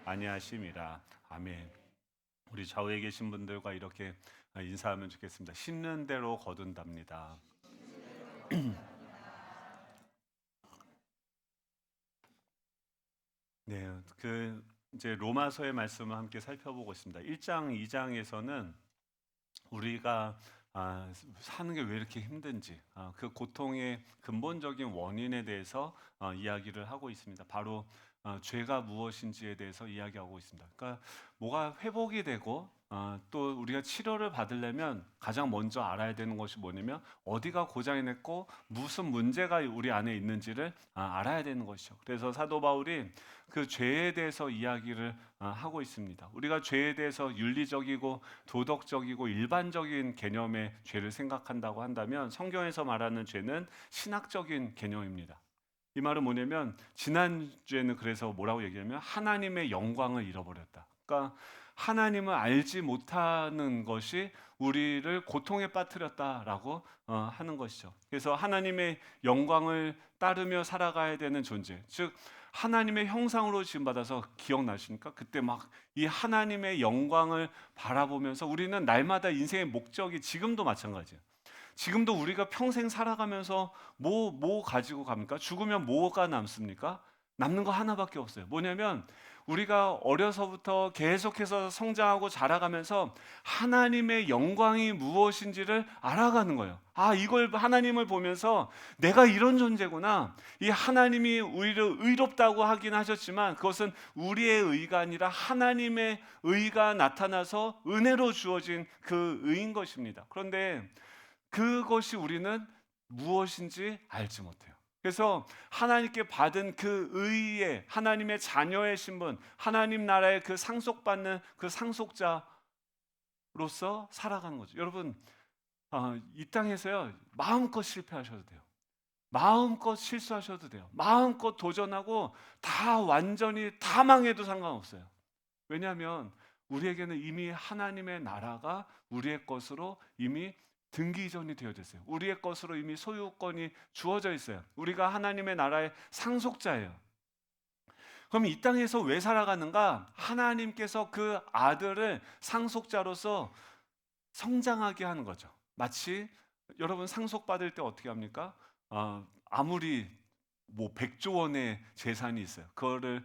아니하심이라. 아멘. 우리 좌우에 계신 분들과 이렇게 인사하면 좋겠습니다. 심는 대로 거둔답니다. 네, 이제 로마서의 말씀을 함께 살펴보고 있습니다. 1장, 2장에서는 우리가 사는 게 왜 이렇게 힘든지, 그 고통의 근본적인 원인에 대해서 이야기를 하고 있습니다. 바로 죄가 무엇인지에 대해서 이야기하고 있습니다. 그러니까 뭐가 회복이 되고 또 우리가 치료를 받으려면 가장 먼저 알아야 되는 것이 뭐냐면 어디가 고장이 났고 무슨 문제가 우리 안에 있는지를 알아야 되는 것이죠. 그래서 사도 바울이 그 죄에 대해서 이야기를 하고 있습니다. 우리가 죄에 대해서 윤리적이고 도덕적이고 일반적인 개념의 죄를 생각한다고 한다면 성경에서 말하는 죄는 신학적인 개념입니다. 이 말은 뭐냐면 지난주에는 그래서 뭐라고 얘기하면 하나님의 영광을 잃어버렸다. 그러니까 하나님을 알지 못하는 것이 우리를 고통에 빠뜨렸다라고 하는 것이죠. 그래서 하나님의 영광을 따르며 살아가야 되는 존재, 즉 하나님의 형상으로 지음받아서 기억나십니까? 그때 막 이 하나님의 영광을 바라보면서 우리는 날마다 인생의 목적이 지금도 마찬가지예요. 지금도 우리가 평생 살아가면서 뭐 가지고 갑니까? 죽으면 뭐가 남습니까? 남는 거 하나밖에 없어요. 뭐냐면 우리가 어려서부터 계속해서 성장하고 자라가면서 하나님의 영광이 무엇인지를 알아가는 거예요. 이걸 하나님을 보면서 내가 이런 존재구나. 이 하나님이 우리를 의롭다고 하긴 하셨지만 그것은 우리의 의가 아니라 하나님의 의가 나타나서 은혜로 주어진 그 의인 것입니다. 그런데 그것이 우리는 무엇인지 알지 못해요. 그래서 하나님께 받은 그 의의 하나님의 자녀의 신분, 하나님 나라의 그 상속받는 그 상속자로서 살아가는 거죠. 여러분, 이 땅에서요 마음껏 실패하셔도 돼요. 마음껏 실수하셔도 돼요. 마음껏 도전하고 다 완전히 다 망해도 상관없어요. 왜냐하면 우리에게는 이미 하나님의 나라가 우리의 것으로 이미 등기 이전이 되어졌어요. 우리의 것으로 이미 소유권이 주어져 있어요. 우리가 하나님의 나라의 상속자예요. 그럼 이 땅에서 왜 살아가는가? 하나님께서 그 아들을 상속자로서 성장하게 하는 거죠. 마치 여러분 상속받을 때 어떻게 합니까? 아무리 뭐 100조 원의 재산이 있어요. 그거를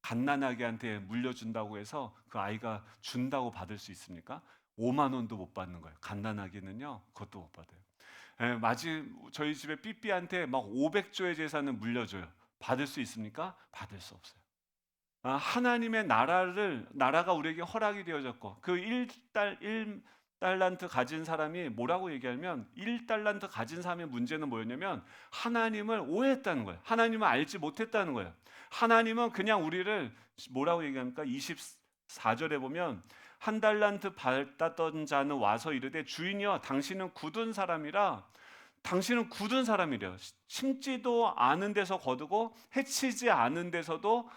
갓난아기한테 물려준다고 해서 그 아이가 준다고 받을 수 있습니까? 5만 원도 못 받는 거예요. 갓난아기는요, 그것도 못 받아요. 저희 집에 삐삐한테 막 500조의 재산을 물려줘요. 받을 수 있습니까? 받을 수 없어요. 하나님의 나라가 우리에게 허락이 되어졌고 그 1달란트 가진 사람이 뭐라고 얘기하면 1달란트 가진 사람의 문제는 뭐였냐면 하나님을 오해했다는 거예요. 하나님을 알지 못했다는 거예요. 하나님은 그냥 우리를 뭐라고 얘기합니까? 24절에 보면 한 달란트 받았던 자는 와서 이르되 주인이여 당신은 굳은 사람이래요. 심지도 않은 데서 거두고 해치지 않은 데서도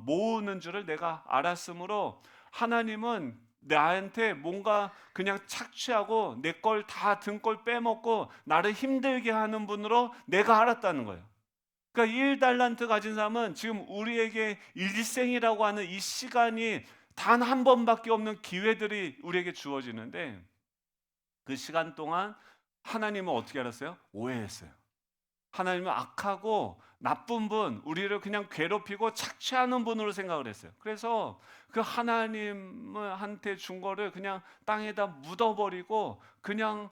모으는 줄을 내가 알았으므로 하나님은 나한테 뭔가 그냥 착취하고 내 걸 다 등골 빼먹고 나를 힘들게 하는 분으로 내가 알았다는 거예요. 그러니까 1달란트 가진 사람은 지금 우리에게 일생이라고 하는 이 시간이 단 한 번밖에 없는 기회들이 우리에게 주어지는데 그 시간 동안 하나님은 어떻게 알았어요? 오해했어요. 하나님은 악하고 나쁜 분, 우리를 그냥 괴롭히고 착취하는 분으로 생각을 했어요. 그래서 그 하나님한테 준 거를 그냥 땅에다 묻어버리고 그냥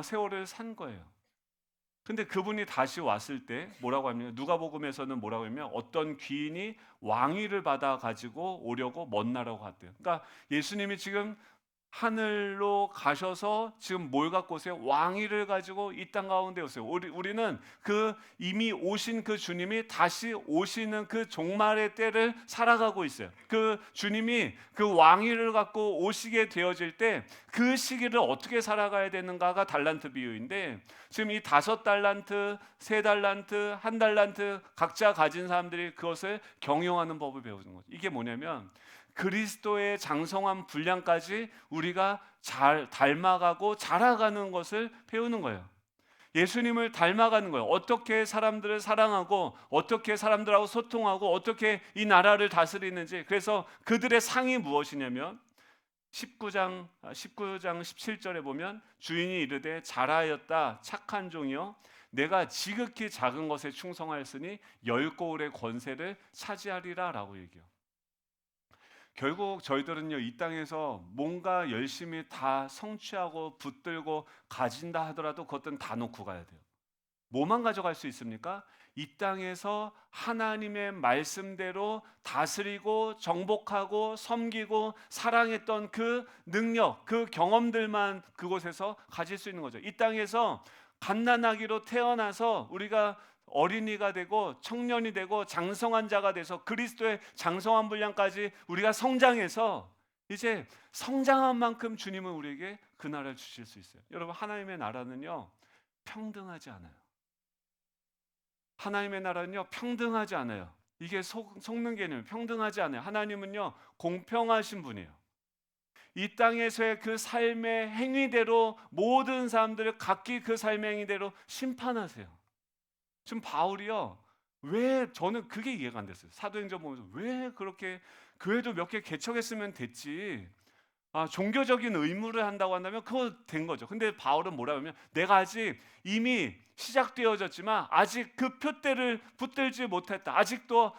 세월을 산 거예요. 근데 그분이 다시 왔을 때 뭐라고 하냐면 누가복음에서는 뭐라고 하냐면 어떤 귀인이 왕위를 받아 가지고 오려고 먼 나라로 갔대요. 그러니까 예수님이 지금 하늘로 가셔서 지금 뭘 갖고 오세요? 왕위를 가지고 이 땅 가운데 오세요. 우리는 그 이미 오신 그 주님이 다시 오시는 그 종말의 때를 살아가고 있어요. 그 주님이 그 왕위를 갖고 오시게 되어질 때 그 시기를 어떻게 살아가야 되는가가 달란트 비유인데 지금 이 5달란트, 3달란트, 1달란트 각자 가진 사람들이 그것을 경영하는 법을 배우는 거죠. 이게 뭐냐면 그리스도의 장성한 분량까지 우리가 잘 닮아가고 자라가는 것을 배우는 거예요. 예수님을 닮아가는 거예요. 어떻게 사람들을 사랑하고 어떻게 사람들하고 소통하고 어떻게 이 나라를 다스리는지. 그래서 그들의 상이 무엇이냐면 19장 17절에 보면 주인이 이르되 잘하였다 착한 종이여 내가 지극히 작은 것에 충성하였으니 열 고을의 권세를 차지하리라 라고 얘기해요. 결국 저희들은요 이 땅에서 뭔가 열심히 다 성취하고 붙들고 가진다 하더라도 그것들은 다 놓고 가야 돼요. 뭐만 가져갈 수 있습니까? 이 땅에서 하나님의 말씀대로 다스리고 정복하고 섬기고 사랑했던 그 능력, 그 경험들만 그곳에서 가질 수 있는 거죠. 이 땅에서 갓난아기로 태어나서 우리가 어린이가 되고 청년이 되고 장성한 자가 돼서 그리스도의 장성한 분량까지 우리가 성장해서 이제 성장한 만큼 주님은 우리에게 그 나라를 주실 수 있어요. 여러분 하나님의 나라는요 평등하지 않아요. 하나님의 나라는요 평등하지 않아요. 이게 속는 개념, 평등하지 않아요. 하나님은요 공평하신 분이에요. 이 땅에서의 그 삶의 행위대로 모든 사람들을 각기 그 삶의 행위대로 심판하세요. 지금 바울이요 왜 저는 그게 이해가 안 됐어요. 사도행전 보면서 왜 그렇게 교회도 몇 개 개척했으면 됐지. 종교적인 의무를 한다고 한다면 그거 된 거죠. 근데 바울은 뭐라고 하면 내가 아직 이미 시작되어졌지만 아직 그 표대를 붙들지 못했다. 아직도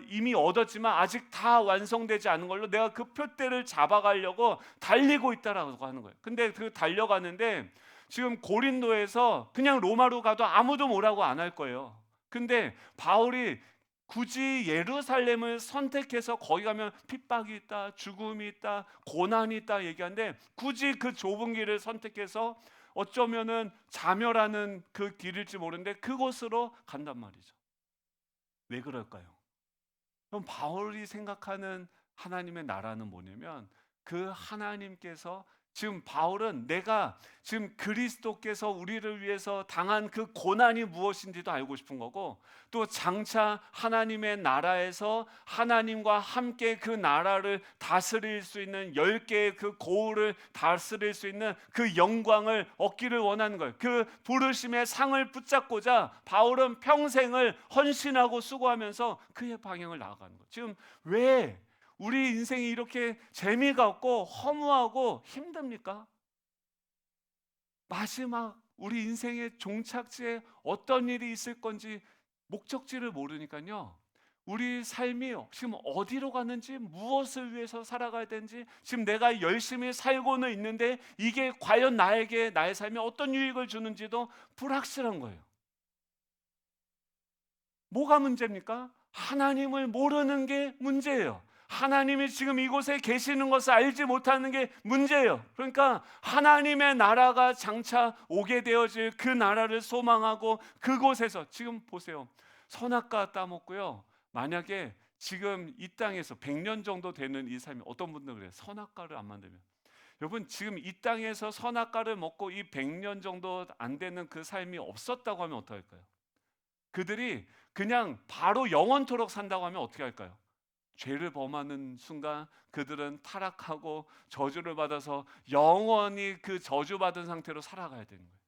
이미 얻었지만 아직 다 완성되지 않은 걸로 내가 그 표대를 잡아가려고 달리고 있다라고 하는 거예요. 근데 그 달려가는데 지금 고린도에서 그냥 로마로 가도 아무도 뭐라고 안 할 거예요. 근데 바울이 굳이 예루살렘을 선택해서 거기 가면 핍박이 있다, 죽음이 있다, 고난이 있다 얘기하는데 굳이 그 좁은 길을 선택해서 어쩌면은 자멸하는 그 길일지 모르는데 그곳으로 간단 말이죠. 왜 그럴까요? 그럼 바울이 생각하는 하나님의 나라는 뭐냐면 그 하나님께서 지금 바울은 내가 지금 그리스도께서 우리를 위해서 당한 그 고난이 무엇인지도 알고 싶은 거고 또 장차 하나님의 나라에서 하나님과 함께 그 나라를 다스릴 수 있는 10개의 그 고을을 다스릴 수 있는 그 영광을 얻기를 원하는 거예요. 그 부르심의 상을 붙잡고자 바울은 평생을 헌신하고 수고하면서 그의 방향을 나아가는 거예요. 지금 왜 우리 인생이 이렇게 재미가 없고 허무하고 힘듭니까? 마지막 우리 인생의 종착지에 어떤 일이 있을 건지 목적지를 모르니까요. 우리 삶이 지금 어디로 가는지 무엇을 위해서 살아가야 되는지 지금 내가 열심히 살고는 있는데 이게 과연 나에게 나의 삶에 어떤 유익을 주는지도 불확실한 거예요. 뭐가 문제입니까? 하나님을 모르는 게 문제예요. 하나님이 지금 이곳에 계시는 것을 알지 못하는 게 문제예요. 그러니까 하나님의 나라가 장차 오게 되어질 그 나라를 소망하고 그곳에서 지금 보세요. 선악과 따먹고요. 만약에 지금 이 땅에서 100년 정도 되는 이 삶이 어떤 분들은 그래요. 선악과를 안 만들면. 여러분 지금 이 땅에서 선악과를 먹고 이 100년 정도 안 되는 그 삶이 없었다고 하면 어떡할까요? 그들이 그냥 바로 영원토록 산다고 하면 어떻게 할까요? 죄를 범하는 순간 그들은 타락하고 저주를 받아서 영원히 그 저주받은 상태로 살아가야 되는 거예요.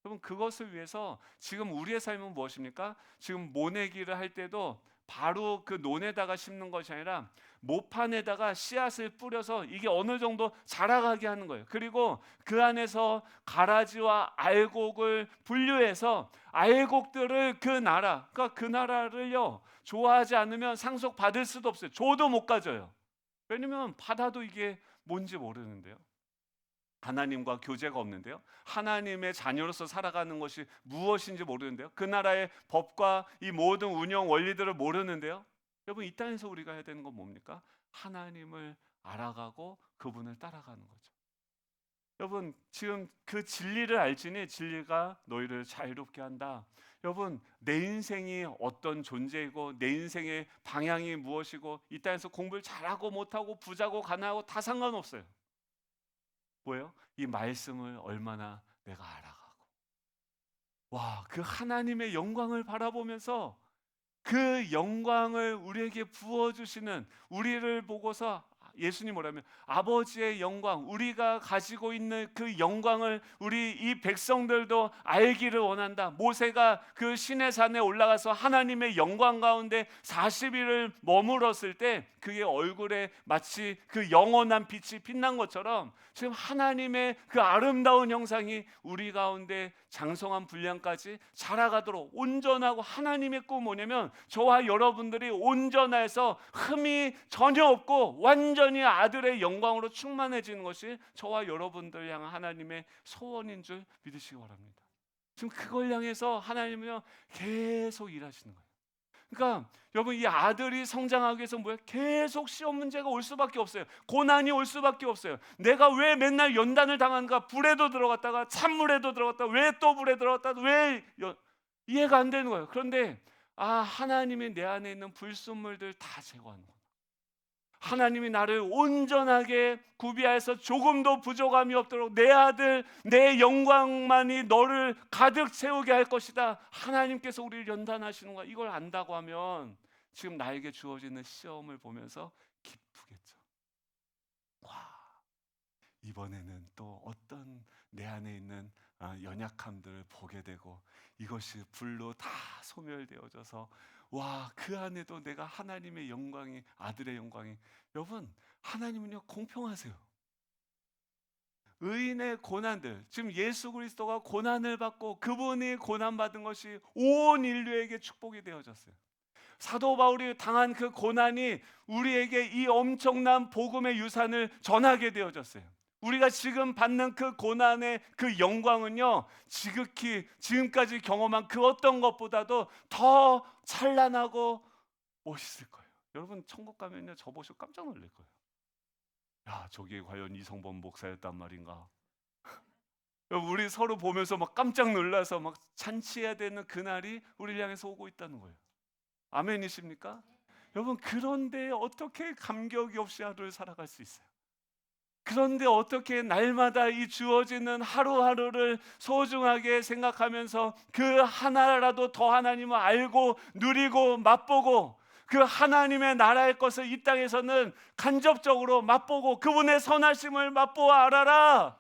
여러분 그것을 위해서 지금 우리의 삶은 무엇입니까? 지금 모내기를 할 때도 바로 그 논에다가 심는 것이 아니라 모판에다가 씨앗을 뿌려서 이게 어느 정도 자라가게 하는 거예요. 그리고 그 안에서 가라지와 알곡을 분류해서 알곡들을 그 나라, 그러니까 그 나라를요 좋아하지 않으면 상속 받을 수도 없어요. 줘도 못 가져요. 왜냐면 받아도 이게 뭔지 모르는데요. 하나님과 교제가 없는데요. 하나님의 자녀로서 살아가는 것이 무엇인지 모르는데요. 그 나라의 법과 이 모든 운영 원리들을 모르는데요. 여러분 이 땅에서 우리가 해야 되는 건 뭡니까? 하나님을 알아가고 그분을 따라가는 거죠. 여러분 지금 그 진리를 알지니 진리가 너희를 자유롭게 한다. 여러분 내 인생이 어떤 존재이고 내 인생의 방향이 무엇이고 이 땅에서 공부를 잘하고 못하고 부자고 가난하고 다 상관없어요. 뭐예요? 이 말씀을 얼마나 내가 알아가고 그 하나님의 영광을 바라보면서 그 영광을 우리에게 부어주시는 우리를 보고서 예수님 뭐라면 아버지의 영광, 우리가 가지고 있는 그 영광을 우리 이 백성들도 알기를 원한다. 모세가 그 시내산에 올라가서 하나님의 영광 가운데 40일을 머물었을 때 그의 얼굴에 마치 그 영원한 빛이 빛난 것처럼 지금 하나님의 그 아름다운 형상이 우리 가운데 장성한 분량까지 자라가도록, 온전하고, 하나님의 꿈은 뭐냐면 저와 여러분들이 온전해서 흠이 전혀 없고 완전히 아들의 영광으로 충만해지는 것이 저와 여러분들 향한 하나님의 소원인 줄 믿으시기 바랍니다. 지금 그걸 향해서 하나님은요 계속 일하시는 거예요. 그러니까 여러분, 이 아들이 성장하기 위해서 뭐예요? 계속 시험 문제가 올 수밖에 없어요. 고난이 올 수밖에 없어요. 내가 왜 맨날 연단을 당하는가? 불에도 들어갔다가 찬물에도 들어갔다가 왜 또 불에 들어갔다가 이해가 안 되는 거예요. 그런데 하나님이 내 안에 있는 불순물들 다 제거하는 거예요. 하나님이 나를 온전하게 구비하여서 조금도 부족함이 없도록 내 아들, 내 영광만이 너를 가득 채우게 할 것이다. 하나님께서 우리를 연단하시는 거야. 이걸 안다고 하면 지금 나에게 주어지는 시험을 보면서 기쁘겠죠. 와, 이번에는 또 어떤 내 안에 있는 연약함들을 보게 되고 이것이 불로 다 소멸되어져서 그 안에도 내가 하나님의 영광이, 아들의 영광이. 여러분, 하나님은요 공평하세요. 의인의 고난들, 지금 예수 그리스도가 고난을 받고 그분이 고난받은 것이 온 인류에게 축복이 되어졌어요. 사도 바울이 당한 그 고난이 우리에게 이 엄청난 복음의 유산을 전하게 되어졌어요. 우리가 지금 받는 그 고난의 그 영광은요 지극히 지금까지 경험한 그 어떤 것보다도 더 찬란하고 멋있을 거예요. 여러분, 천국 가면요 저 보시고 깜짝 놀랄 거예요. 야, 저게 과연 이성범 목사였단 말인가? 여러분, 우리 서로 보면서 막 깜짝 놀라서 막 잔치해야 되는 그날이 우리를 향해서 오고 있다는 거예요. 아멘이십니까? 여러분, 그런데 어떻게 감격이 없이 하루를 살아갈 수 있어요? 그런데 어떻게 날마다 이 주어지는 하루하루를 소중하게 생각하면서 그 하나라도 더 하나님을 알고 누리고 맛보고 그 하나님의 나라의 것을 이 땅에서는 간접적으로 맛보고 그분의 선하심을 맛보아 알아라.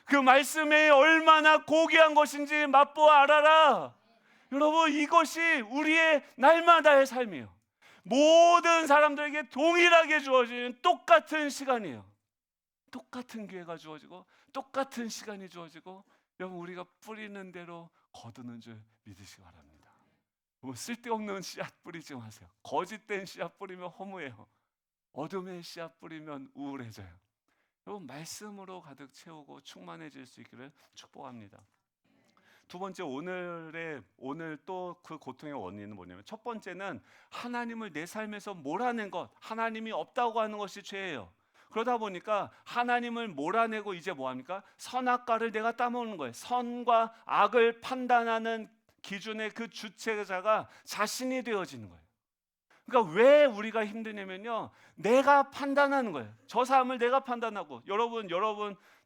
그 말씀이 얼마나 고귀한 것인지 맛보아 알아라. 여러분, 이것이 우리의 날마다의 삶이에요. 모든 사람들에게 동일하게 주어지는 똑같은 시간이에요. 똑같은 기회가 주어지고 똑같은 시간이 주어지고, 여러분, 우리가 뿌리는 대로 거두는 줄 믿으시기 바랍니다. 뭐 쓸데없는 씨앗 뿌리지 마세요. 거짓된 씨앗 뿌리면 허무해요. 어둠의 씨앗 뿌리면 우울해져요. 여러분, 말씀으로 가득 채우고 충만해질 수 있기를 축복합니다. 두 번째, 오늘 또 그 고통의 원인은 뭐냐면, 첫 번째는 하나님을 내 삶에서 몰아낸 것, 하나님이 없다고 하는 것이 죄예요. 그러다 보니까 하나님을 몰아내고 이제 뭐합니까? 선악과를 내가 따먹는 거예요. 선과 악을 판단하는 기준의 그 주체자가 자신이 되어지는 거예요. 그러니까 왜 우리가 힘드냐면요, 내가 판단하는 거예요. 저 사람을 내가 판단하고. 여러분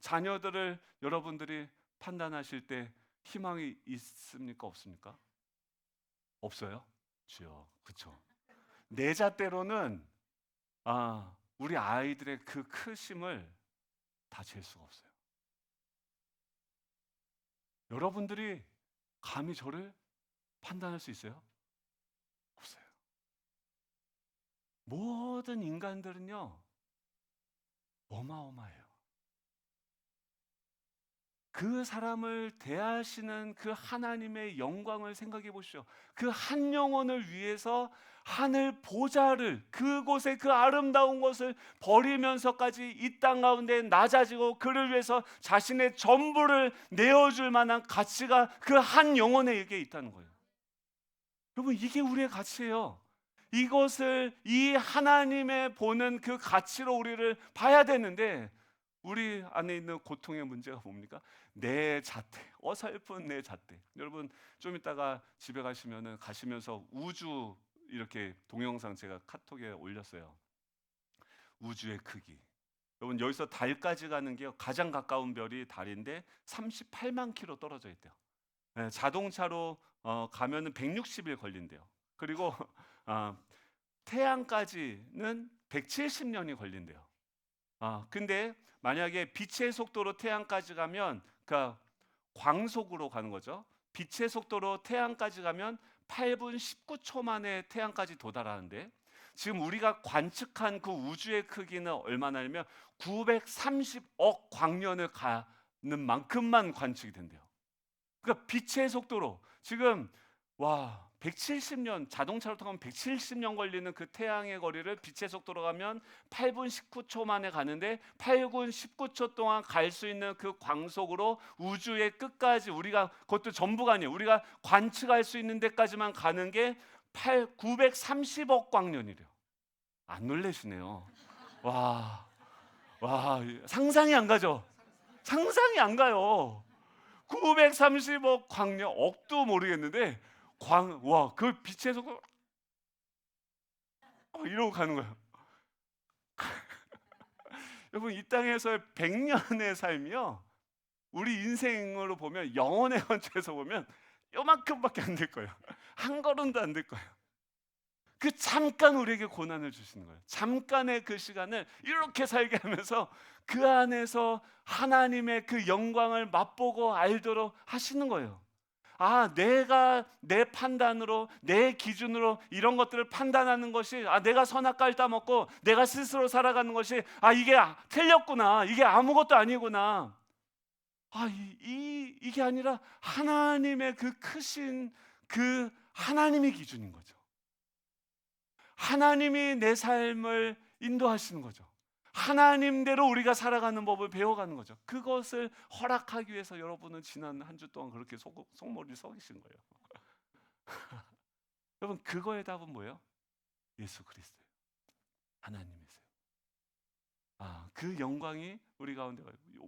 자녀들을 여러분들이 판단하실 때 희망이 있습니까? 없습니까? 없어요? 주여, 그렇죠. 내 잣대로는 우리 아이들의 그 크심을 다 잴 수가 없어요. 여러분들이 감히 저를 판단할 수 있어요? 없어요. 모든 인간들은요 어마어마해요. 그 사람을 대하시는 그 하나님의 영광을 생각해 보십시오. 그 한 영혼을 위해서 하늘 보좌를, 그곳에 그 아름다운 것을 버리면서까지 이 땅 가운데 낮아지고 그를 위해서 자신의 전부를 내어줄 만한 가치가 그 한 영혼에게 있다는 거예요. 여러분, 이게 우리의 가치예요. 이것을 이 하나님의 보는 그 가치로 우리를 봐야 되는데, 우리 안에 있는 고통의 문제가 뭡니까? 내 잣대, 어설픈 내 잣대. 여러분, 좀 이따가 집에 가시면서 우주, 이렇게 동영상 제가 카톡에 올렸어요. 우주의 크기. 여러분, 여기서 달까지 가는 게 가장 가까운 별이 달인데 38만 킬로 떨어져 있대요. 네, 자동차로 가면은 160일 걸린대요. 그리고 태양까지는 170년이 걸린대요. 근데 만약에 빛의 속도로 태양까지 가면, 그러니까 광속으로 가는 거죠. 빛의 속도로 태양까지 가면 8분 19초 만에 태양까지 도달하는데, 지금 우리가 관측한 그 우주의 크기는 얼마나냐면 930억 광년을 가는 만큼만 관측이 된대요. 그러니까 빛의 속도로 지금 170년, 자동차로 타면 170년 걸리는 그 태양의 거리를 빛의 속도로 가면 8분 19초 만에 가는데, 8분 19초 동안 갈 수 있는 그 광속으로 우주의 끝까지, 우리가 그것도 전부가 아니에요. 우리가 관측할 수 있는 데까지만 가는 게 930억 광년이래요. 안 놀라시네요. 와, 상상이 안 가죠? 상상이 안 가요. 930억 광년, 억도 모르겠는데 그 빛의 속도 이러고 가는 거예요. 여러분, 이 땅에서의 100년의 삶이요, 우리 인생으로 보면, 영혼의 관점에서 보면 요만큼밖에 안 될 거예요. 한 걸음도 안 될 거예요. 그 잠깐 우리에게 고난을 주시는 거예요. 잠깐의 그 시간을 이렇게 살게 하면서 그 안에서 하나님의 그 영광을 맛보고 알도록 하시는 거예요. 내가 내 판단으로, 내 기준으로 이런 것들을 판단하는 것이, 내가 선악과를 따먹고 내가 스스로 살아가는 것이, 이게 틀렸구나, 이게 아무것도 아니구나, 이게 아니라 하나님의 그 크신 그 하나님의 기준인 거죠. 하나님이 내 삶을 인도하시는 거죠. 하나님대로 우리가 살아가는 법을 배워가는 거죠. 그것을 허락하기 위해서 여러분은 지난 한 주 동안 그렇게 속머리 썩이신 거예요. 여러분, 그거의 답은 뭐예요? 예수 그리스도예요. 하나님이세요. 그 영광이 우리 가운데,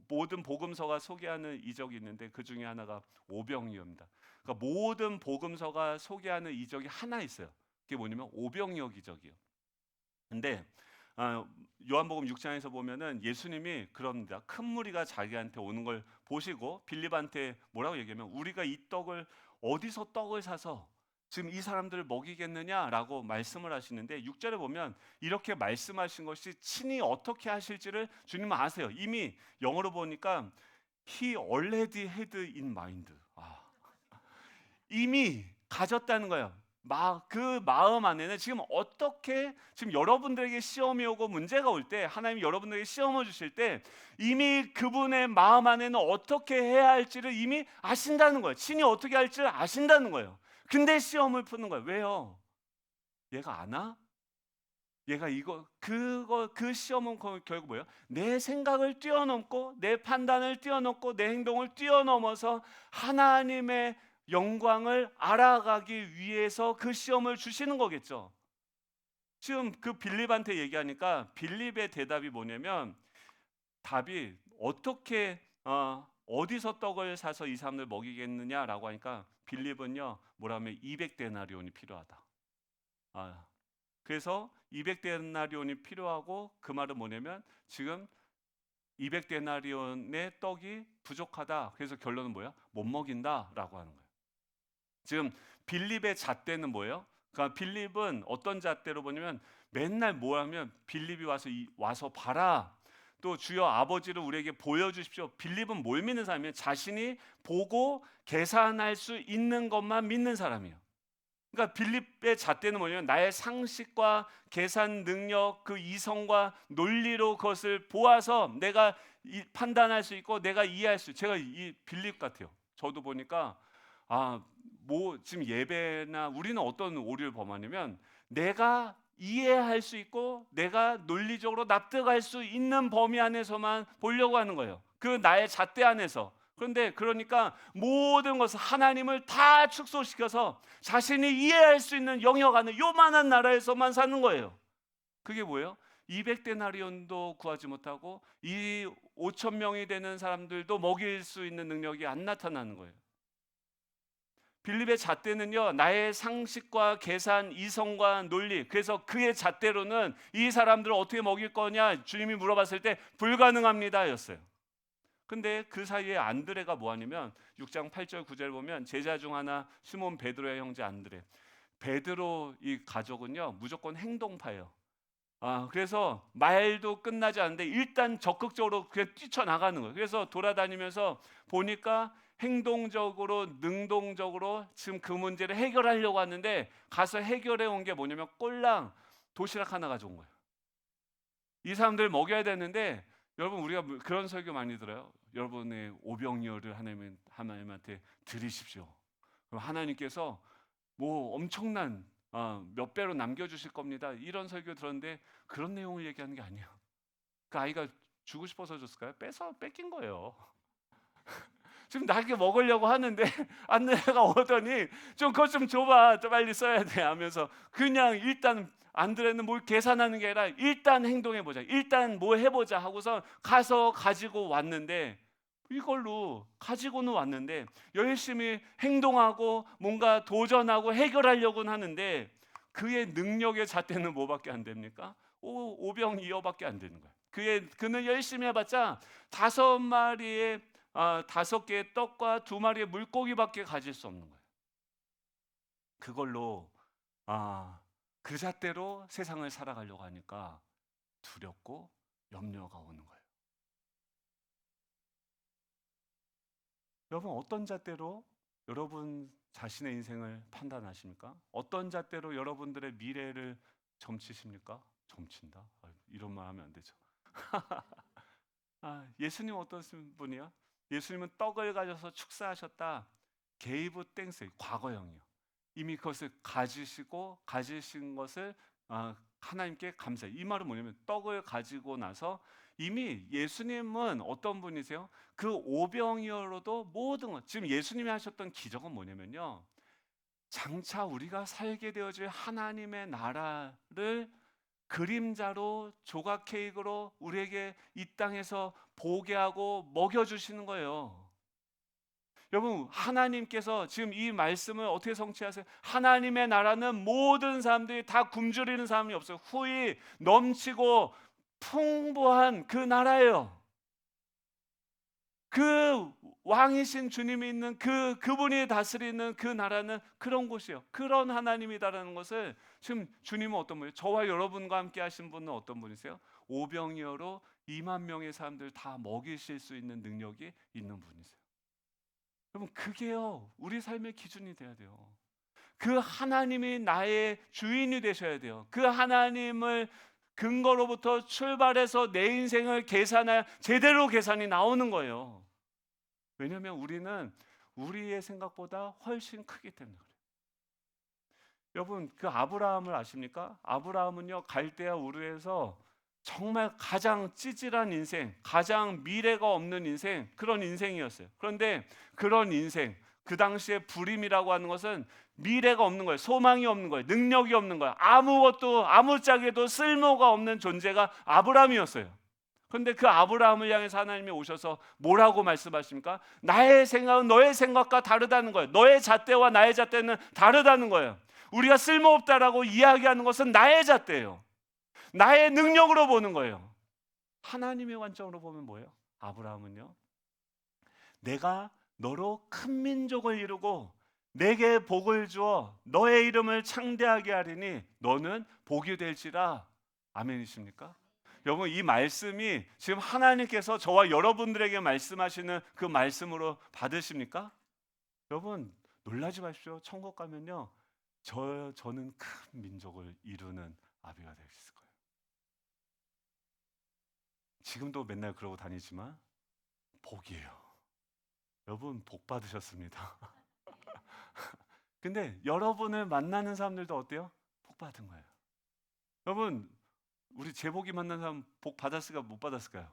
모든 복음서가 소개하는 이적이 있는데 그 중에 하나가 오병이어입니다. 그러니까 모든 복음서가 소개하는 이적이 하나 있어요. 그게 뭐냐면 오병이어 기적이요. 근데 요한복음 6장에서 보면은 예수님이 그럽니다. 큰 무리가 자기한테 오는 걸 보시고 빌립한테 뭐라고 얘기하면, 우리가 이 떡을 어디서 떡을 사서 지금 이 사람들을 먹이겠느냐라고 말씀을 하시는데, 6절에 보면 이렇게 말씀하신 것이 친히 어떻게 하실지를 주님은 아세요. 이미 영어로 보니까 He already had in mind. 이미 가졌다는 거예요. 그 마음 안에는 지금 어떻게, 지금 여러분들에게 시험이 오고 문제가 올 때, 하나님이 여러분들에게 시험을 주실 때 이미 그분의 마음 안에는 어떻게 해야 할지를 이미 아신다는 거예요. 친히 어떻게 할지를 아신다는 거예요. 근데 시험을 푸는 거예요. 왜요? 얘가 아나? 얘가 그 시험은 결국 뭐예요? 내 생각을 뛰어넘고, 내 판단을 뛰어넘고, 내 행동을 뛰어넘어서 하나님의 영광을 알아가기 위해서 그 시험을 주시는 거겠죠. 지금 그 빌립한테 얘기하니까 빌립의 대답이 뭐냐면, 답이 어떻게 어디서 떡을 사서 이 사람들 먹이겠느냐라고 하니까, 빌립은요 뭐라면 200데나리온이 필요하다. 그래서 200데나리온이 필요하고, 그 말은 뭐냐면 지금 200데나리온의 떡이 부족하다. 그래서 결론은 뭐야? 못 먹인다라고 하는 거예요. 지금 빌립의 잣대는 뭐예요? 그러니까 빌립은 어떤 잣대로 보냐면, 맨날 뭐하면 빌립이 와서 봐라, 또 주여 아버지를 우리에게 보여주십시오. 빌립은 뭘 믿는 사람이에요? 자신이 보고 계산할 수 있는 것만 믿는 사람이에요. 그러니까 빌립의 잣대는 뭐냐면, 나의 상식과 계산 능력, 그 이성과 논리로 그것을 보아서 내가 판단할 수 있고, 내가 이해할 수 있고. 제가 이 빌립 같아요. 저도 보니까 지금 예배나 우리는 어떤 오류를 범하냐면, 내가 이해할 수 있고 내가 논리적으로 납득할 수 있는 범위 안에서만 보려고 하는 거예요. 그 나의 잣대 안에서. 그런데 그러니까 모든 것을, 하나님을 다 축소시켜서 자신이 이해할 수 있는 영역 안에 요만한 나라에서만 사는 거예요. 그게 뭐예요? 200데나리온도 구하지 못하고 이 5천 명이 되는 사람들도 먹일 수 있는 능력이 안 나타나는 거예요. 빌립의 잣대는요, 나의 상식과 계산, 이성과 논리. 그래서 그의 잣대로는 이 사람들을 어떻게 먹일 거냐 주님이 물어봤을 때 불가능합니다 였어요. 근데 그 사이에 안드레가 뭐하냐면, 6장 8절 9절 보면 제자 중 하나 시몬 베드로의 형제 안드레. 베드로 이 가족은요 무조건 행동파예요. 그래서 말도 끝나지 않는데 일단 적극적으로 그냥 뛰쳐나가는 거예요. 그래서 돌아다니면서 보니까 행동적으로 능동적으로 지금 그 문제를 해결하려고 하는데 가서 해결해 온 게 뭐냐면 꼴랑 도시락 하나 가져온 거예요. 이 사람들 먹여야 되는데 여러분 우리가 그런 설교 많이 들어요. 여러분의 오병이어를 하나님한테 드리십시오. 그럼 하나님께서 뭐 엄청난 몇 배로 남겨주실 겁니다. 이런 설교 들었는데 그런 내용을 얘기하는 게 아니에요. 그 아이가 주고 싶어서 줬을까요? 뺏긴 거예요. 지금 나에게 먹으려고 하는데 안내가 오더니 좀 그것 좀 줘봐, 좀 빨리 써야 돼 하면서 그냥 일단 안드레는 뭘 계산하는 게 아니라 일단 행동해 보자, 일단 뭐 해보자 하고서 가서 가지고 왔는데, 이걸로 가지고는 왔는데 열심히 행동하고 뭔가 도전하고 해결하려고는 하는데 그의 능력의 잣대는 뭐밖에 안 됩니까? 오병이어밖에 안 되는 거예요. 그는 열심히 해봤자 5마리의 5개의 떡과 2마리의 물고기밖에 가질 수 없는 거예요. 그걸로 그 잣대로 세상을 살아가려고 하니까 두렵고 염려가 오는 거예요. 여러분 어떤 잣대로 여러분 자신의 인생을 판단하십니까? 어떤 잣대로 여러분들의 미래를 점치십니까? 점친다? 이런 말 하면 안 되죠. 예수님 어떤 분이야? 예수님은 떡을 가져서 축사하셨다. 게이브 땡스, 과거형이요. 이미 그것을 가지신 것을 하나님께 감사해. 이 말은 뭐냐면 떡을 가지고 나서 이미 예수님은 어떤 분이세요? 그 오병이어로도 모든 것, 지금 예수님이 하셨던 기적은 뭐냐면요, 장차 우리가 살게 되어질 하나님의 나라를 그림자로 조각 케이크로 우리에게 이 땅에서 보게 하고 먹여주시는 거예요. 여러분 하나님께서 지금 이 말씀을 어떻게 성취하세요? 하나님의 나라는 모든 사람들이 다 굶주리는 사람이 없어요. 후이 넘치고 풍부한 그 나라예요. 그 왕이신 주님이 있는 그분이 다스리는 그 나라는 그런 곳이에요. 그런 하나님이다라는 것을 지금 주님은 어떤 분이에요? 저와 여러분과 함께 하신 분은 어떤 분이세요? 오병이어로 2만 명의 사람들 다 먹이실 수 있는 능력이 있는 분이세요. 여러분 그게요 우리 삶의 기준이 돼야 돼요. 그 하나님이 나의 주인이 되셔야 돼요. 그 하나님을 근거로부터 출발해서 내 인생을 계산해야 제대로 계산이 나오는 거예요. 왜냐하면 우리는 우리의 생각보다 훨씬 크기 때문에 그래요. 여러분 그 아브라함을 아십니까? 아브라함은요 갈대아 우르에서 정말 가장 찌질한 인생, 가장 미래가 없는 인생, 그런 인생이었어요. 그런데 그런 인생, 그 당시에 불임이라고 하는 것은 미래가 없는 거예요. 소망이 없는 거예요. 능력이 없는 거예요. 아무것도 아무짝에도 쓸모가 없는 존재가 아브라함이었어요. 그런데 그 아브라함을 향해서 하나님이 오셔서 뭐라고 말씀하십니까? 나의 생각은 너의 생각과 다르다는 거예요. 너의 잣대와 나의 잣대는 다르다는 거예요. 우리가 쓸모없다라고 이야기하는 것은 나의 잣대예요. 나의 능력으로 보는 거예요. 하나님의 관점으로 보면 뭐예요? 아브라함은요, 내가 너로 큰 민족을 이루고 내게 복을 주어 너의 이름을 창대하게 하리니 너는 복이 될지라. 아멘이십니까? 여러분 이 말씀이 지금 하나님께서 저와 여러분들에게 말씀하시는 그 말씀으로 받으십니까? 여러분 놀라지 마십시오. 천국 가면요 저는 큰 민족을 이루는 아비가 될 수 있을 거예요. 지금도 맨날 그러고 다니지만 복이에요. 여러분 복 받으셨습니다. 근데 여러분을 만나는 사람들도 어때요? 복 받은 거예요. 여러분 우리 제복이 만난 사람 복 받았을까 못 받았을까요?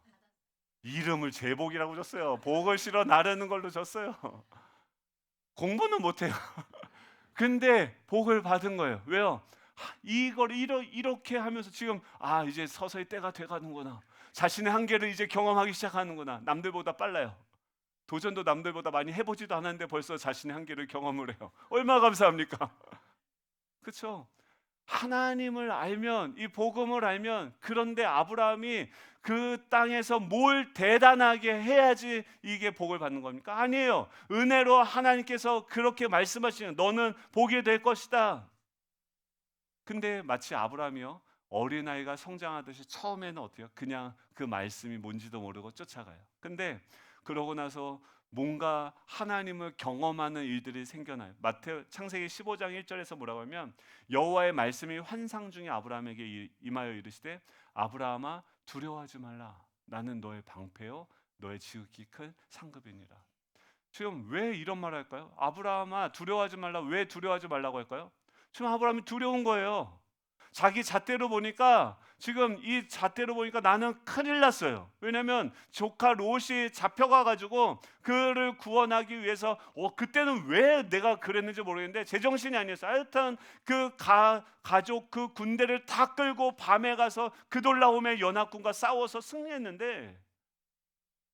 이름을 제복이라고 줬어요. 복을 실어 나르는 걸로 줬어요. 공부는 못해요. 근데 복을 받은 거예요. 왜요? 이걸 이렇게 하면서 지금 이제 서서히 때가 돼가는구나. 자신의 한계를 이제 경험하기 시작하는구나. 남들보다 빨라요. 도전도 남들보다 많이 해보지도 않았는데 벌써 자신의 한계를 경험을 해요. 얼마나 감사합니까? 그렇죠? 하나님을 알면, 이 복음을 알면, 그런데 아브라함이 그 땅에서 뭘 대단하게 해야지 이게 복을 받는 겁니까? 아니에요. 은혜로 하나님께서 그렇게 말씀하시는 너는 복이 될 것이다. 근데 마치 아브라함이요 어린아이가 성장하듯이 처음에는 어때요? 그냥 그 말씀이 뭔지도 모르고 쫓아가요. 근데 그러고 나서 뭔가 하나님을 경험하는 일들이 생겨나요. 창세기 15장 1절에서 뭐라고 하면 여호와의 말씀이 환상 중에 아브라함에게 임하여 이르시되 아브라함아 두려워하지 말라. 나는 너의 방패요 너의 지극히 큰 상급이니라. 지금 왜 이런 말을 할까요? 아브라함아 두려워하지 말라. 왜 두려워하지 말라고 할까요? 지금 아브라함이 두려운 거예요. 자기 잣대로 보니까 지금 이 잣대로 보니까 나는 큰일 났어요. 왜냐하면 조카 롯이 잡혀가 가지고 그를 구원하기 위해서 그때는 왜 내가 그랬는지 모르겠는데 제정신이 아니었어요. 하여튼 그 가족 그 군대를 다 끌고 밤에 가서 그돌라오멜 연합군과 싸워서 승리했는데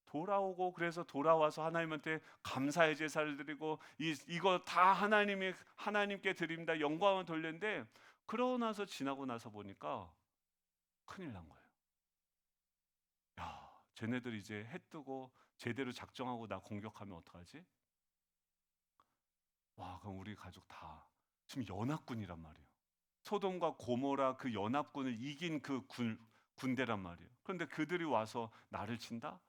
돌아오고 그래서 돌아와서 하나님한테 감사의 제사를 드리고 이거 다 하나님께 드립니다. 영광을 돌렸는데 그러고 나서 지나고 나서 보니까 큰일 난 거예요. 야, 쟤네들 이제 해 뜨고 제대로 작정하고 나 공격하면 어떡하지? 와, 그럼 우리 가족 다 지금 연합군이란 말이에요. 소돔과 고모라 그 연합군을 이긴 그 군대란 말이에요. 그런데 그들이 와서 나를 친다?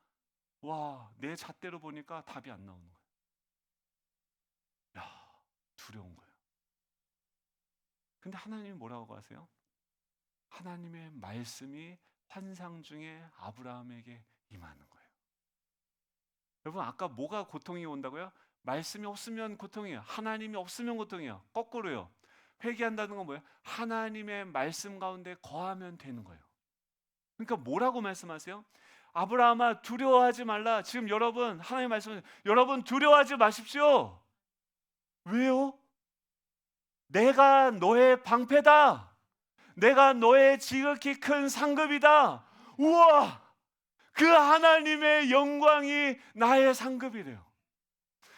와, 내 잣대로 보니까 답이 안 나오는 거예요. 야, 두려운 거예요. 근데 하나님이 뭐라고 하세요? 하나님의 말씀이 환상 중에 아브라함에게 임하는 거예요. 여러분 아까 뭐가 고통이 온다고요? 말씀이 없으면 고통이에요. 하나님이 없으면 고통이에요. 거꾸로요. 회개한다는 건 뭐예요? 하나님의 말씀 가운데 거하면 되는 거예요. 그러니까 뭐라고 말씀하세요? 아브라함아 두려워하지 말라. 지금 여러분 하나님 말씀 여러분 두려워하지 마십시오. 왜요? 내가 너의 방패다. 내가 너의 지극히 큰 상급이다. 우와! 그 하나님의 영광이 나의 상급이래요.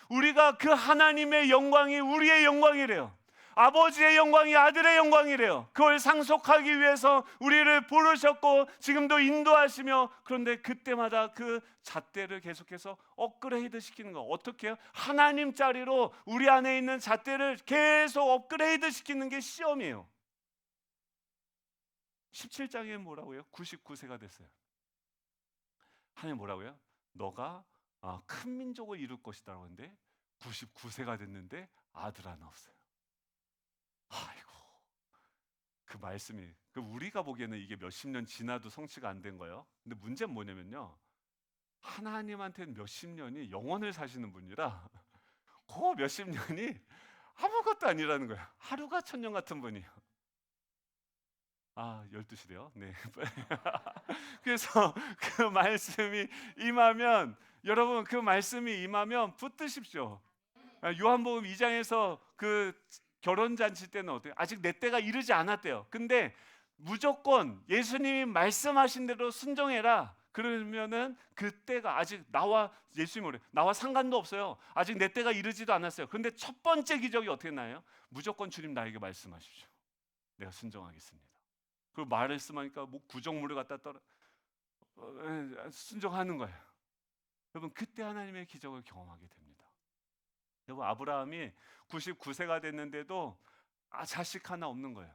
우리가 그 하나님의 영광이 우리의 영광이래요. 아버지의 영광이 아들의 영광이래요. 그걸 상속하기 위해서 우리를 부르셨고 지금도 인도하시며 그런데 그때마다 그 잣대를 계속해서 업그레이드 시키는 거. 어떻게 해요? 하나님짜리로 우리 안에 있는 잣대를 계속 업그레이드 시키는 게 시험이에요. 17장에 뭐라고요? 99세가 됐어요. 하나님 뭐라고요? 너가 큰 민족을 이룰 것이다 그러는데 99세가 됐는데 아들 하나 없어요. 아이고, 그 말씀이 우리가 보기에는 이게 몇십 년 지나도 성취가 안 된 거예요. 근데 문제는 뭐냐면요, 하나님한테는 몇십 년이 영원을 사시는 분이라 그 몇십 년이 아무것도 아니라는 거예요. 하루가 천년 같은 분이에요. 12시래요. 네. 그래서 그 말씀이 임하면 여러분 그 말씀이 임하면 붙드십시오. 요한복음 2장에서 그 결혼잔치 때는 어때요? 아직 내 때가 이르지 않았대요. 근데 무조건 예수님이 말씀하신 대로 순종해라. 그러면은 그때가 아직 예수님이 그래요. 나와 상관도 없어요. 아직 내 때가 이르지도 않았어요. 그런데 첫 번째 기적이 어떻게 나요? 무조건 주님 나에게 말씀하십시오. 내가 순종하겠습니다. 그 말씀하니까 뭐 구정물을 갖다 순종하는 거예요. 여러분 그때 하나님의 기적을 경험하게 됩니다. 여러분 아브라함이 99세가 됐는데도 자식 하나 없는 거예요.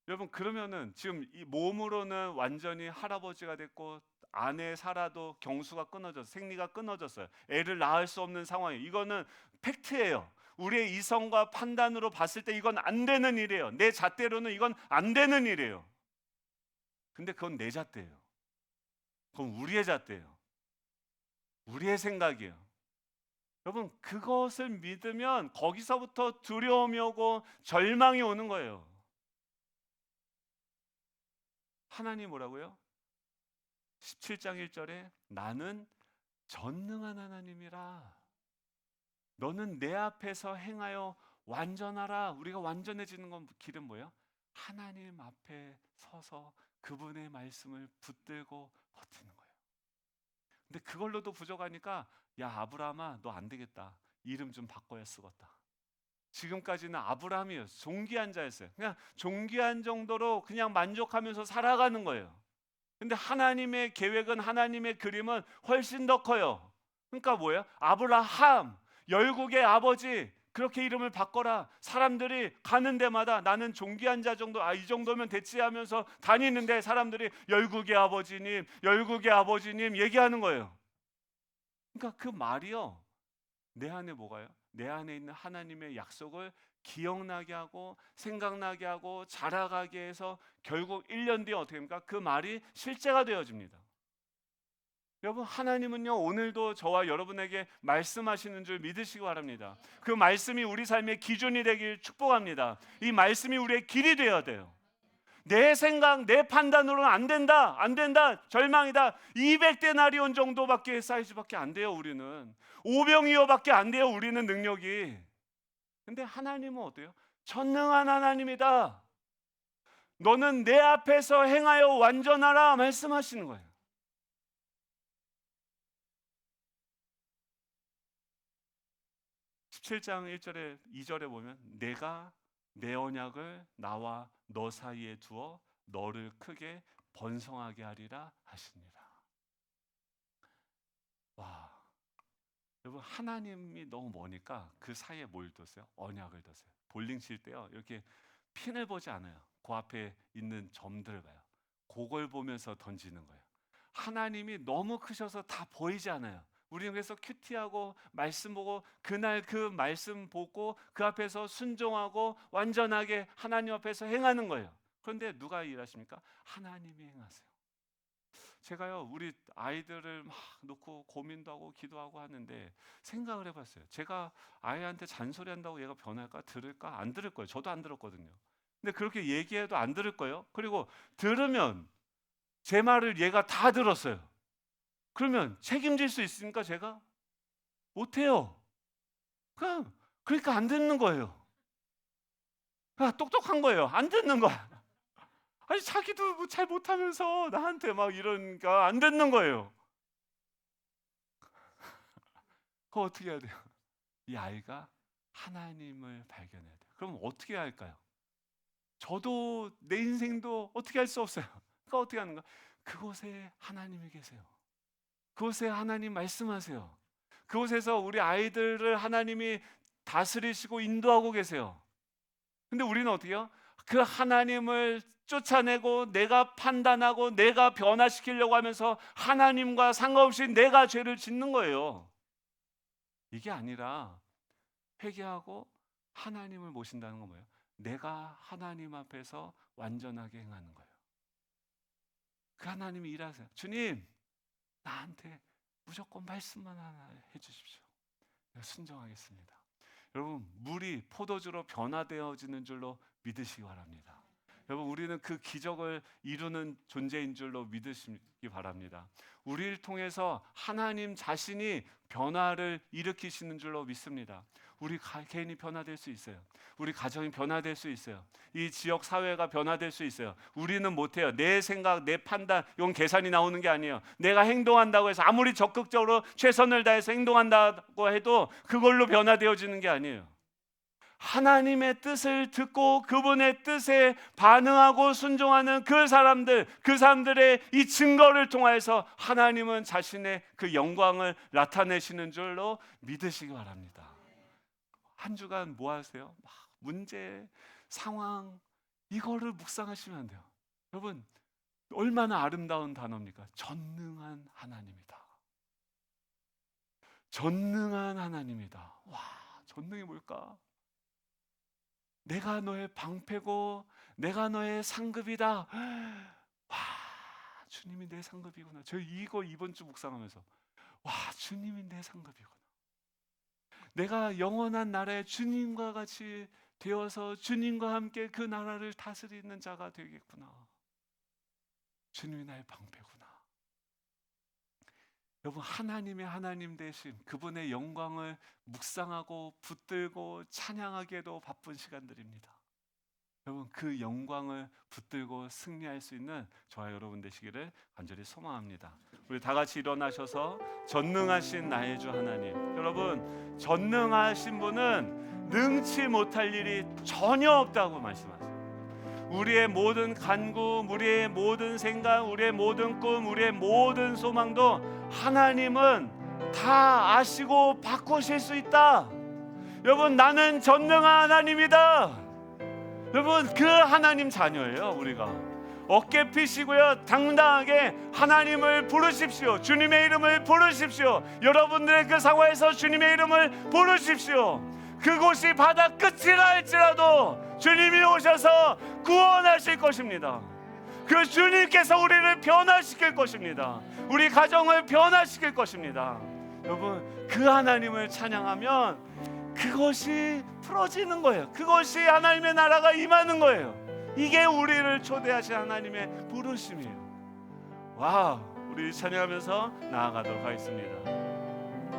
여러분 그러면은 지금 이 몸으로는 완전히 할아버지가 됐고 아내 사라도 경수가 끊어졌어요. 생리가 끊어졌어요. 애를 낳을 수 없는 상황이에요. 이거는 팩트예요. 우리의 이성과 판단으로 봤을 때 이건 안 되는 일이에요. 내 잣대로는 이건 안 되는 일이에요. 근데 그건 내 잣대예요. 그건 우리의 잣대예요. 우리의 생각이에요. 여러분 그것을 믿으면 거기서부터 두려움이 오고 절망이 오는 거예요. 하나님 뭐라고요? 17장 1절에 나는 전능한 하나님이라. 너는 내 앞에서 행하여 완전하라. 우리가 완전해지는 건 길은 뭐예요? 하나님 앞에 서서 그분의 말씀을 붙들고 버티는 거예요. 근데 그걸로도 부족하니까 야 아브라함아 너 안 되겠다. 이름 좀 바꿔야 쓰겠다. 지금까지는 아브라함이에요. 존귀한 자였어요. 그냥 존귀한 정도로 그냥 만족하면서 살아가는 거예요. 근데 하나님의 계획은 하나님의 그림은 훨씬 더 커요. 그러니까 뭐예요? 아브라함 열국의 아버지 그렇게 이름을 바꿔라. 사람들이 가는 데마다 나는 존귀한 자 정도, 이 정도면 됐지 하면서 다니는데 사람들이 열국의 아버지님, 열국의 아버지님 얘기하는 거예요. 그러니까 그 말이요, 내 안에 뭐가요? 내 안에 있는 하나님의 약속을 기억나게 하고 생각나게 하고 자라가게 해서 결국 1년 뒤에 어떻게 됩니까? 그 말이 실제가 되어집니다. 여러분, 하나님은요 오늘도 저와 여러분에게 말씀하시는 줄 믿으시기 바랍니다. 그 말씀이 우리 삶의 기준이 되길 축복합니다. 이 말씀이 우리의 길이 되어야 돼요. 내 생각, 내 판단으로는 안 된다, 안 된다, 절망이다. 200데나리온 정도밖에 사이즈밖에 안 돼요. 우리는 오병이어밖에 안 돼요. 우리는 능력이. 근데 하나님은 어때요? 전능한 하나님이다. 너는 내 앞에서 행하여 완전하라 말씀하시는 거예요. 17장 1절에 2절에 보면 내가 내 언약을 나와 너 사이에 두어 너를 크게 번성하게 하리라 하시니라. 와, 여러분, 하나님이 너무 머니까 그 사이에 뭘 뒀어요? 언약을 뒀어요. 볼링 칠 때요 이렇게 핀을 보지 않아요. 그 앞에 있는 점들을 봐요. 그걸 보면서 던지는 거예요. 하나님이 너무 크셔서 다 보이지 않아요. 우리는 그래서 큐티하고 말씀 보고 그날 그 말씀 보고 그 앞에서 순종하고 완전하게 하나님 앞에서 행하는 거예요. 그런데 누가 일하십니까? 하나님이 행하세요. 제가요 우리 아이들을 막 놓고 고민도 하고 기도하고 하는데 생각을 해봤어요. 제가 아이한테 잔소리한다고 얘가 변할까? 들을까? 안 들을 거예요. 저도 안 들었거든요. 근데 그렇게 얘기해도 안 들을 거예요. 그리고 들으면 제 말을 얘가 다 들었어요. 그러면 책임질 수 있습니까? 제가? 못해요. 그러니까 안 듣는 거예요. 똑똑한 거예요. 안 듣는 거야. 아니 자기도 잘 못하면서 나한테 막 이러니까 안 듣는 거예요. 그거 어떻게 해야 돼요? 이 아이가 하나님을 발견해야 돼요. 그럼 어떻게 해야 할까요? 저도 내 인생도 어떻게 할 수 없어요. 그러니까 어떻게 하는가? 그곳에 하나님이 계세요. 그곳에 하나님 말씀하세요. 그곳에서 우리 아이들을 하나님이 다스리시고 인도하고 계세요. 근데 우리는 어떻게 해요? 그 하나님을 쫓아내고 내가 판단하고 내가 변화시키려고 하면서 하나님과 상관없이 내가 죄를 짓는 거예요. 이게 아니라 회개하고 하나님을 모신다는 건 뭐예요? 내가 하나님 앞에서 완전하게 행하는 거예요. 그 하나님이 일하세요. 주님, 나한테 무조건 말씀만 하나 해주십시오. 내가 순종하겠습니다. 여러분, 물이 포도주로 변화되어지는 줄로 믿으시기 바랍니다. 여러분, 우리는 그 기적을 이루는 존재인 줄로 믿으시기 바랍니다. 우리를 통해서 하나님 자신이 변화를 일으키시는 줄로 믿습니다. 우리 개인이 변화될 수 있어요. 우리 가정이 변화될 수 있어요. 이 지역 사회가 변화될 수 있어요. 우리는 못해요. 내 생각, 내 판단, 이건 계산이 나오는 게 아니에요. 내가 행동한다고 해서 아무리 적극적으로 최선을 다해서 행동한다고 해도 그걸로 변화되어지는 게 아니에요. 하나님의 뜻을 듣고 그분의 뜻에 반응하고 순종하는 그 사람들의 이 증거를 통해서 하나님은 자신의 그 영광을 나타내시는 줄로 믿으시기 바랍니다. 한 주간 뭐 하세요? 막 문제, 상황 이거를 묵상하시면 안 돼요. 여러분, 얼마나 아름다운 단어입니까? 전능한 하나님이다. 전능한 하나님이다. 와, 전능이 뭘까? 내가 너의 방패고 내가 너의 상급이다. 와, 주님이 내 상급이구나. 저 이거 이번 주 묵상하면서 와, 주님이 내 상급이구나. 내가 영원한 나라의 주님과 같이 되어서 주님과 함께 그 나라를 다스리는 자가 되겠구나. 주님이 나의 방패구나. 여러분, 하나님의 하나님 되신 그분의 영광을 묵상하고 붙들고 찬양하기에도 바쁜 시간들입니다. 여러분, 그 영광을 붙들고 승리할 수 있는 저와 여러분 되시기를 간절히 소망합니다. 우리 다 같이 일어나셔서 전능하신 나의 주 하나님, 여러분, 전능하신 분은 능치 못할 일이 전혀 없다고 말씀하세요. 우리의 모든 간구, 우리의 모든 생각, 우리의 모든 꿈, 우리의 모든 소망도 하나님은 다 아시고 바꾸실 수 있다. 여러분, 나는 전능한 하나님이다. 여러분, 그 하나님 자녀예요. 우리가 어깨 피시고요, 당당하게 하나님을 부르십시오. 주님의 이름을 부르십시오. 여러분들의 그 상황에서 주님의 이름을 부르십시오. 그곳이 바다 끝이라 할지라도 주님이 오셔서 구원하실 것입니다. 그 주님께서 우리를 변화시킬 것입니다. 우리 가정을 변화시킬 것입니다. 여러분, 그 하나님을 찬양하면 그것이 풀어지는 거예요. 그것이 하나님의 나라가 임하는 거예요. 이게 우리를 초대하신 하나님의 부르심이에요. 와, 우리 찬양하면서 나아가도록 하겠습니다.